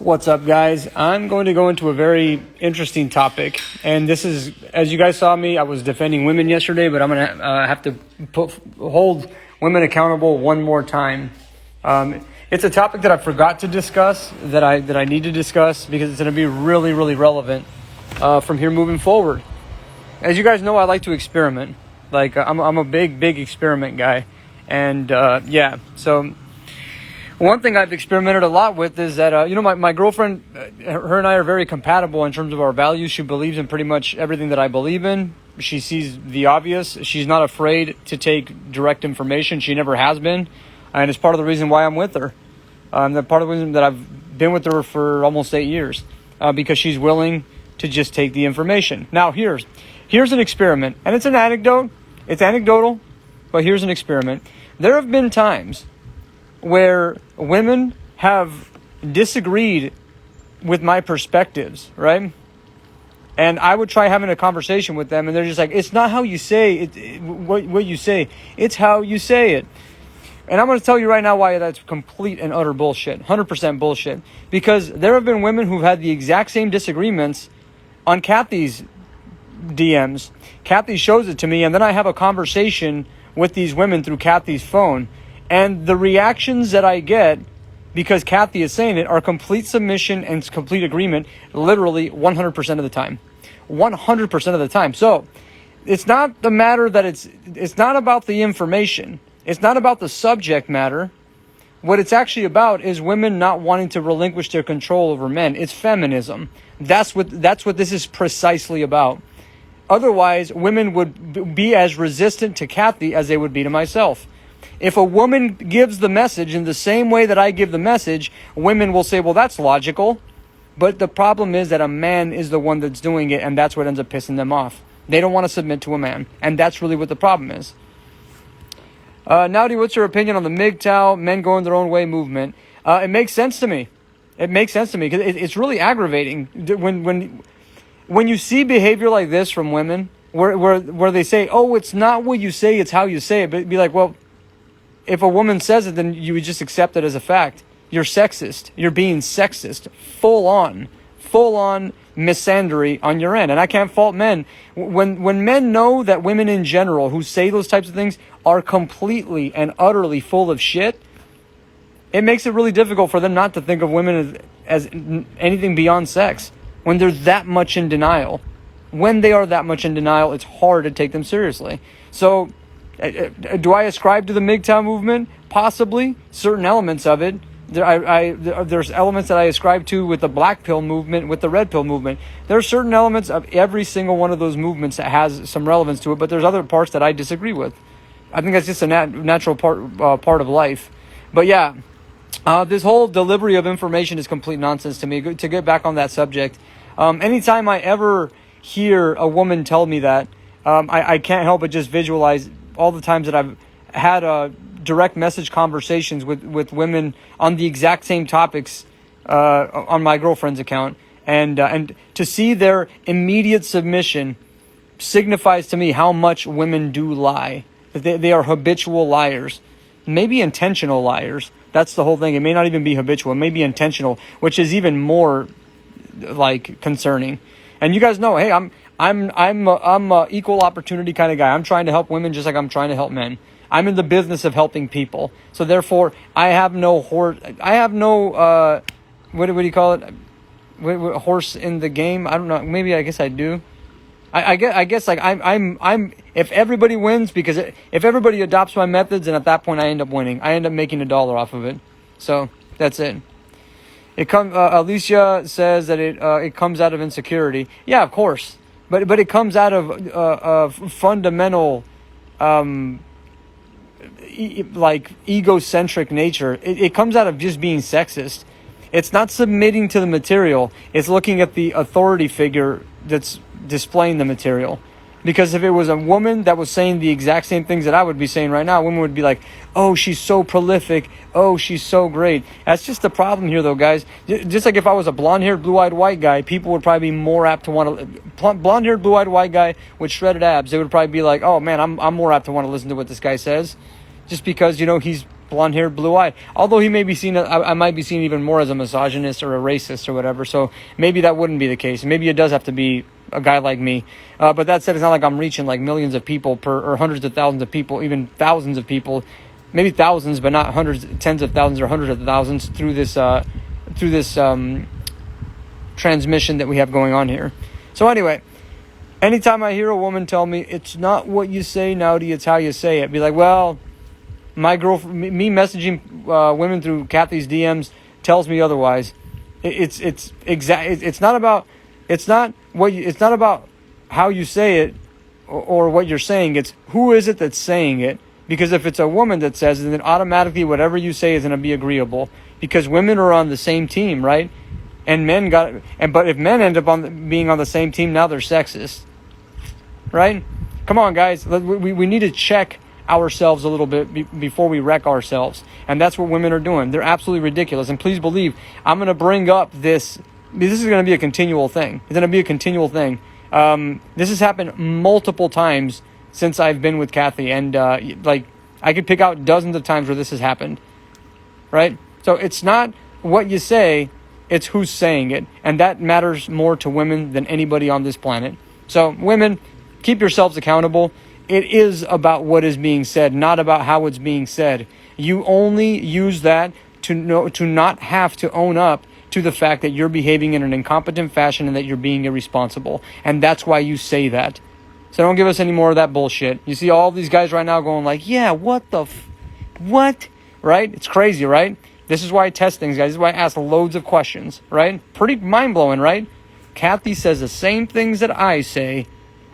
What's up, guys? I'm going to go into a very interesting topic, and this is, as you guys saw me, I was defending women yesterday, but I'm going to have to hold women accountable one more time. It's a topic that I forgot to discuss, that I need to discuss, because it's going to be really, really relevant from here moving forward. As you guys know, I like to experiment. Like, I'm a big experiment guy, and so one thing I've experimented a lot with is that, my girlfriend, her and I are very compatible in terms of our values. She believes in pretty much everything that I believe in. She sees the obvious. She's not afraid to take direct information. She never has been. And it's part of the reason why I'm with her. The part of the reason that I've been with her for almost 8 years. Because she's willing to just take the information. Now, here's an experiment. And it's an anecdote. It's anecdotal. But here's an experiment. There have been times where women have disagreed with my perspectives, right? And I would try having a conversation with them, and they're just like, it's not how you say it, what you say, it's how you say it. And I'm going to tell you right now why that's complete and utter bullshit, 100% bullshit. Because there have been women who've had the exact same disagreements on Kathy's DMs. Kathy shows it to me, and then I have a conversation with these women through Kathy's phone. And the reactions that I get, because Kathy is saying it, are complete submission and complete agreement, literally 100% of the time. 100% of the time. So, it's not the matter that it's not about the information. It's not about the subject matter. What it's actually about is women not wanting to relinquish their control over men. It's feminism. That's what this is precisely about. Otherwise, women would be as resistant to Kathy as they would be to myself. If a woman gives the message in the same way that I give the message, women will say, well, that's logical. But the problem is that a man is the one that's doing it, and that's what ends up pissing them off. They don't want to submit to a man, and that's really what the problem is. Nowdy, what's your opinion on the MGTOW, men going their own way movement? It makes sense to me. It makes sense to me, because it's really aggravating. When you see behavior like this from women, where they say, oh, it's not what you say, it's how you say it. But be like, well, if a woman says it, then you would just accept it as a fact. You're sexist. You're being sexist. Full on misandry on your end. And I can't fault men. When men know that women in general who say those types of things are completely and utterly full of shit, it makes it really difficult for them not to think of women as anything beyond sex. When they're that much in denial. When they are that much in denial, it's hard to take them seriously. So, do I ascribe to the MGTOW movement? Possibly. Certain elements of it. There's elements that I ascribe to with the black pill movement, with the red pill movement. There are certain elements of every single one of those movements that has some relevance to it, but there's other parts that I disagree with. I think that's just a natural part of life. But yeah, this whole delivery of information is complete nonsense to me. To get back on that subject, anytime I ever hear a woman tell me that, I can't help but just visualize all the times that I've had direct message conversations with women on the exact same topics on my girlfriend's account. And to see their immediate submission signifies to me how much women do lie. They are habitual liars. Maybe intentional liars. That's the whole thing. It may not even be habitual. It may be intentional, which is even more concerning. And you guys know, hey, I'm a equal opportunity kind of guy. I'm trying to help women just like I'm trying to help men. I'm in the business of helping people. So therefore, I have no what do you call it? Horse in the game? I don't know. Maybe I guess I do. I guess like I'm if everybody wins, because if everybody adopts my methods, and at that point I end up winning. I end up making $1 off of it. So that's it. Alicia says that it comes out of insecurity. Yeah, of course. But it comes out of fundamental egocentric nature. It comes out of just being sexist. It's not submitting to the material. It's looking at the authority figure that's displaying the material. Because if it was a woman that was saying the exact same things that I would be saying right now, women would be like, oh, she's so prolific. Oh, she's so great. That's just the problem here, though, guys. Just like if I was a blonde-haired, blue-eyed white guy, people would probably be more apt to want to... Blonde-haired, blue-eyed white guy with shredded abs, they would probably be like, oh, man, I'm more apt to want to listen to what this guy says. Just because, he's blonde-haired, blue-eyed. Although he may be seen, I might be seen even more as a misogynist or a racist or whatever. So maybe that wouldn't be the case. Maybe it does have to be a guy like me. But that said, it's not like I'm reaching like millions of people or hundreds of thousands of people, even thousands of people, maybe thousands, but not hundreds, tens of thousands or hundreds of thousands through this transmission that we have going on here. So anyway, anytime I hear a woman tell me it's not what you say, Nowdy, it's how you say it, be like, well, my girlfriend, me messaging women through Kathy's DMs tells me otherwise. It's not about how you say it or what you're saying. It's who is it that's saying it. Because if it's a woman that says it, then automatically whatever you say is going to be agreeable. Because women are on the same team, right? And but if men end up being on the same team, now they're sexist, right? Come on, guys. We need to check ourselves a little bit before we wreck ourselves. And that's what women are doing. They're absolutely ridiculous. And please believe, I'm going to bring up this. This is going to be a continual thing. It's going to be a continual thing. This has happened multiple times since I've been with Kathy. And I could pick out dozens of times where this has happened, right? So it's not what you say, it's who's saying it. And that matters more to women than anybody on this planet. So women, keep yourselves accountable. It is about what is being said, not about how it's being said. You only use that to not have to own up to the fact that you're behaving in an incompetent fashion and that you're being irresponsible. And that's why you say that. So don't give us any more of that bullshit. You see all these guys right now going like, yeah, what? Right? It's crazy, right? This is why I test things, guys. This is why I ask loads of questions, right? Pretty mind-blowing, right? Kathy says the same things that I say.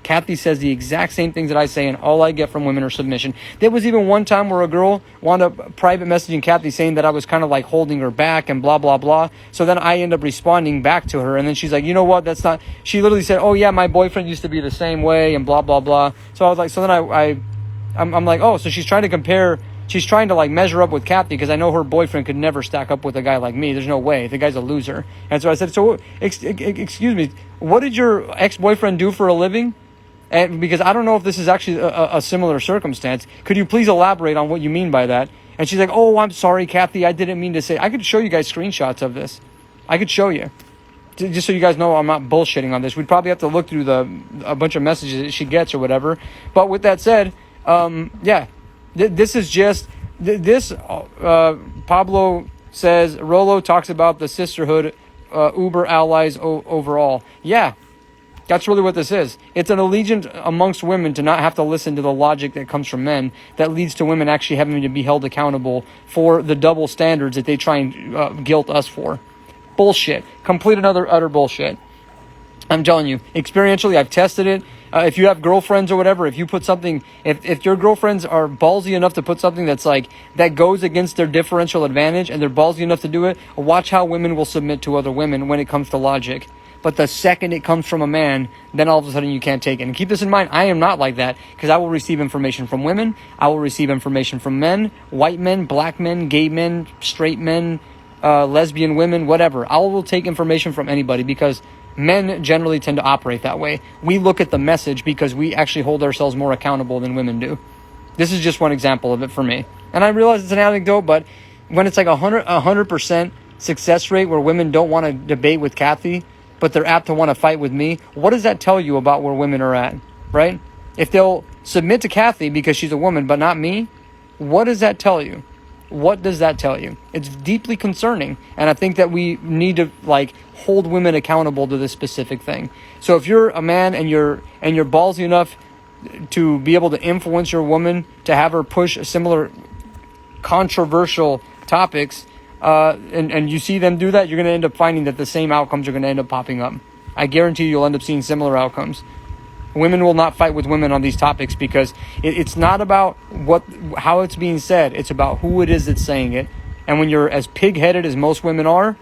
Kathy says the exact same things that I say, and all I get from women are submission. There was even one time where a girl wound up private messaging Kathy saying that I was kind of like holding her back and blah, blah, blah. So then I end up responding back to her, and then she's like, you know what, that's not... She literally said, oh yeah, my boyfriend used to be the same way, and blah, blah, blah. So I was like, so then I'm like, oh, so she's trying to compare... She's trying to like measure up with Kathy because I know her boyfriend could never stack up with a guy like me. There's no way. The guy's a loser. And so I said, so excuse me, what did your ex-boyfriend do for a living? And because I don't know if this is actually a similar circumstance. Could you please elaborate on what you mean by that? And she's like, oh, I'm sorry, Kathy. I didn't mean to say. I could show you guys screenshots of this. I could show you. Just so you guys know I'm not bullshitting on this. We'd probably have to look through a bunch of messages that she gets or whatever. But with that said, yeah. This is just... Pablo says, Rolo talks about the sisterhood, Uber allies overall. Yeah. That's really what this is. It's an allegiance amongst women to not have to listen to the logic that comes from men that leads to women actually having to be held accountable for the double standards that they try and guilt us for. Bullshit. Complete another utter bullshit. I'm telling you, experientially, I've tested it. If you have girlfriends or whatever, if you put something, if your girlfriends are ballsy enough to put something that's like, that goes against their differential advantage and they're ballsy enough to do it, watch how women will submit to other women when it comes to logic. But the second it comes from a man, then all of a sudden you can't take it. And keep this in mind, I am not like that because I will receive information from women. I will receive information from men, white men, black men, gay men, straight men, lesbian women, whatever. I will take information from anybody because men generally tend to operate that way. We look at the message because we actually hold ourselves more accountable than women do. This is just one example of it for me. And I realize it's an anecdote, but when it's like 100% success rate where women don't want to debate with Kathy, but they're apt to want to fight with me, what does that tell you about where women are at, right? If they'll submit to Kathy because she's a woman, but not me, what does that tell you? What does that tell you? It's deeply concerning. And I think that we need to like hold women accountable to this specific thing. So if you're a man and you're ballsy enough to be able to influence your woman to have her push similar controversial topics, and you see them do that, you're going to end up finding that the same outcomes are going to end up popping up. I guarantee you'll end up seeing similar outcomes. Women will not fight with women on these topics because it's not about how it's being said. It's about who it is that's saying it. And when you're as pig-headed as most women are,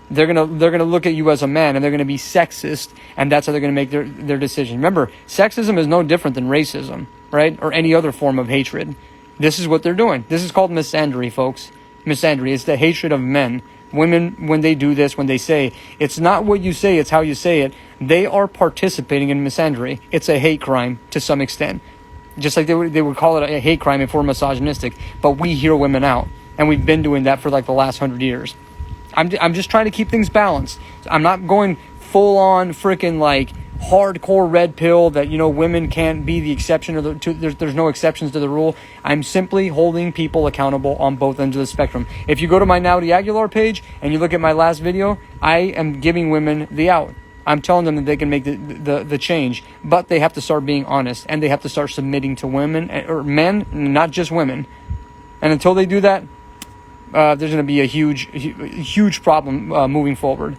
they're gonna look at you as a man and they're gonna be sexist, and that's how they're gonna make their decision. Remember, sexism is no different than racism, right? Or any other form of hatred. This is what they're doing. This is called misandry, folks. Misandry is the hatred of men. Women, when they do this, when they say, it's not what you say, it's how you say it, they are participating in misandry. It's a hate crime to some extent. Just like they would call it a hate crime if we're misogynistic. But we hear women out. and we've been doing that for like the last 100 years. I'm just trying to keep things balanced. I'm not going full on freaking like hardcore red pill that, you know, women can't be the exception, or there's no exceptions to the rule. I'm simply holding people accountable on both ends of the spectrum. If you go to my Naudi Aguilar page and you look at my last video, I am giving women the out. I'm telling them that they can make the change, but they have to start being honest, and they have to start submitting to women or men, not just women. And until they do that, there's going to be a huge problem moving forward.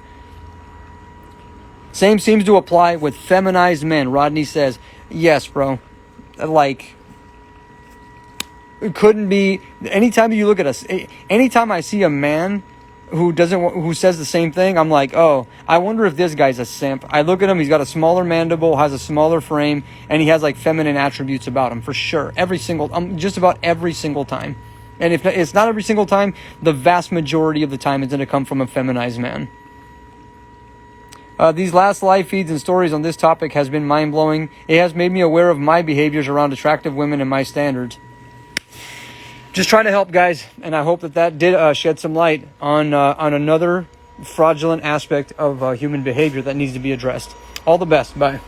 Same seems to apply with feminized men. Rodney says, yes, bro. Like, it couldn't be. Anytime you look at us, anytime I see a man who says the same thing, I'm like, oh, I wonder if this guy's a simp. I look at him, he's got a smaller mandible, has a smaller frame, and he has like feminine attributes about him for sure. Just about every single time. And if it's not every single time, the vast majority of the time it's going to come from a feminized man. These last live feeds and stories on this topic has been mind-blowing. It has made me aware of my behaviors around attractive women and my standards. Just trying to help, guys, and I hope that did shed some light on another fraudulent aspect of human behavior that needs to be addressed. All the best. Bye.